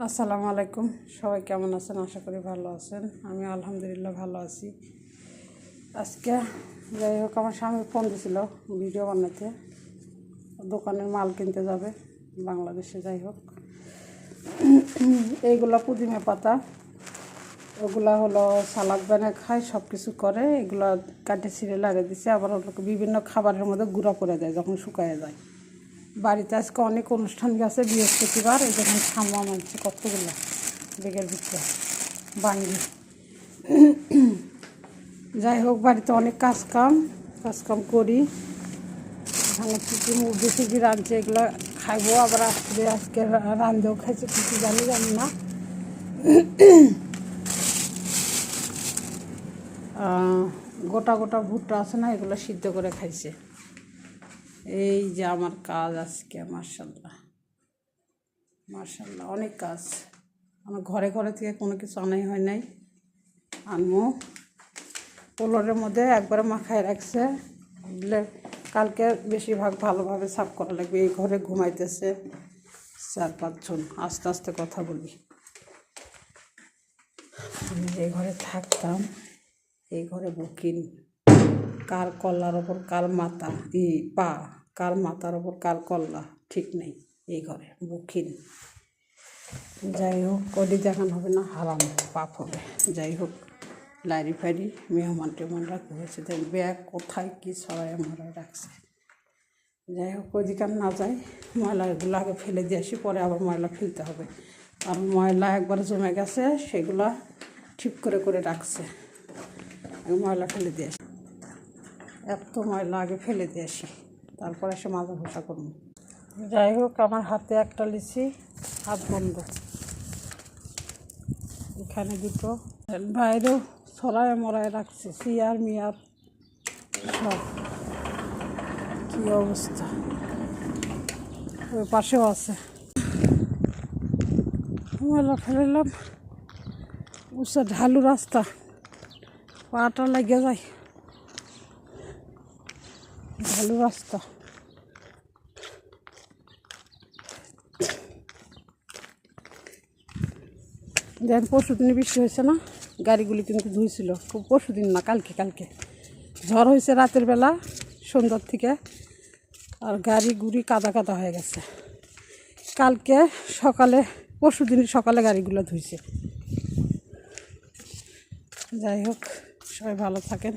আসসালামু আলাইকুম, সবাই কেমন আছেন? আশা করি ভালো আছেন। আমি আলহামদুলিল্লাহ ভালো আছি। আজকে যাই হোক, আমার স্বামী ফোন দিয়েছিল ভিডিও বানাতে, দোকানের মাল কিনতে যাবে বাংলাদেশে। যাই হোক, এইগুলো পুদিনা পাতা, ওগুলা হলো সালাদ বানিয়ে খায়, সব কিছু করে। এগুলো কাটে ছিঁড়ে লাগিয়ে দিচ্ছে, আবার ওগুলোকে বিভিন্ন খাবারের মধ্যে গুঁড়া করে দেয় যখন শুকায় যায়। বাড়িতে আজকে অনেক অনুষ্ঠান গেছে, বৃহস্পতিবার, এই যখন খামা মানছে কতগুলো বেগের ভিতরে বাঙ্গি। যাই হোক, বাড়িতে অনেক কাজকাম করি। এখানে কী মুরগি টুরগি রাঁধছে, এগুলো খাইবো। আবার আজকে রাঁধেও খাইছে, কিছু জানি না। গোটা গোটা ভুট্টা আছে না, এগুলো সিদ্ধ করে খাইছে। এই যে আমার কাজ আজকে, মাশাআল্লাহ অনেক কাজ। আমার ঘরে থেকে কোনো কিছু আনাই হয় নাই, আনবো। পোলরের মধ্যে একবারে মাখায় রাখছে, কালকে বেশিরভাগ ভালোভাবে সাফ করা লাগবে। এই ঘরে ঘুমাইতেছে 4-5 জন। আস্তে আস্তে কথা বলি। আমি যে ঘরে থাকতাম, এই ঘরে বুকিং, কার কল্লার ওপর কার মাথা, পা, কার মাথার ওপর কার কল্লা ঠিক নেই। এই ঘরে বুকিং। যাই হোক, কদি দেখানো হবে না, হারাম পাপ হবে। যাই হোক, লাইরি ফাইরি মেহমান হয়েছে, দেখ ব্যাগ কোথায় কী ছড়াই মারাই রাখছে। যাই হোক, ওইদিকার না যাই, ময়লাগুলো আগে ফেলে দিয়ে আসি, পরে আবার ময়লা ফেলতে হবে। আর ময়লা একবার জমে গেছে, সেগুলা ঠিক করে রাখছে। ময়লা ফেলে দিয়ে আসি, এত ময়লা আগে ফেলে দিয়ে আসি, তারপরে এসে মাজা ঘষা করবো। যাই হোক, আমার হাতে একটা লিচি, হাত বন্ধ। এখানে দুটো, বাইরেও ছড়ায় মরায় রাখছে, চেয়ার মিয়ার সব। কী অবস্থা, ওই পাশেও আছে। ময়লা ফেলাম, উঁচা ঢালু রাস্তা, পাটা লেগে যায়। ঢালু রাস্তা, যেন পরশুদিন বৃষ্টি হয়েছে না, গাড়িগুলি কিন্তু ধুইছিল। খুব পরশুদিন না, কালকে ঝড় হয়েছে রাতের বেলা, সন্ধ্যার থেকে। আর গাড়ি গুড়ি কাদা হয়ে গেছে। কালকে সকালে, পরশুদিন সকালে গাড়িগুলো ধুইছে। যাই হোক, সবাই ভালো থাকেন।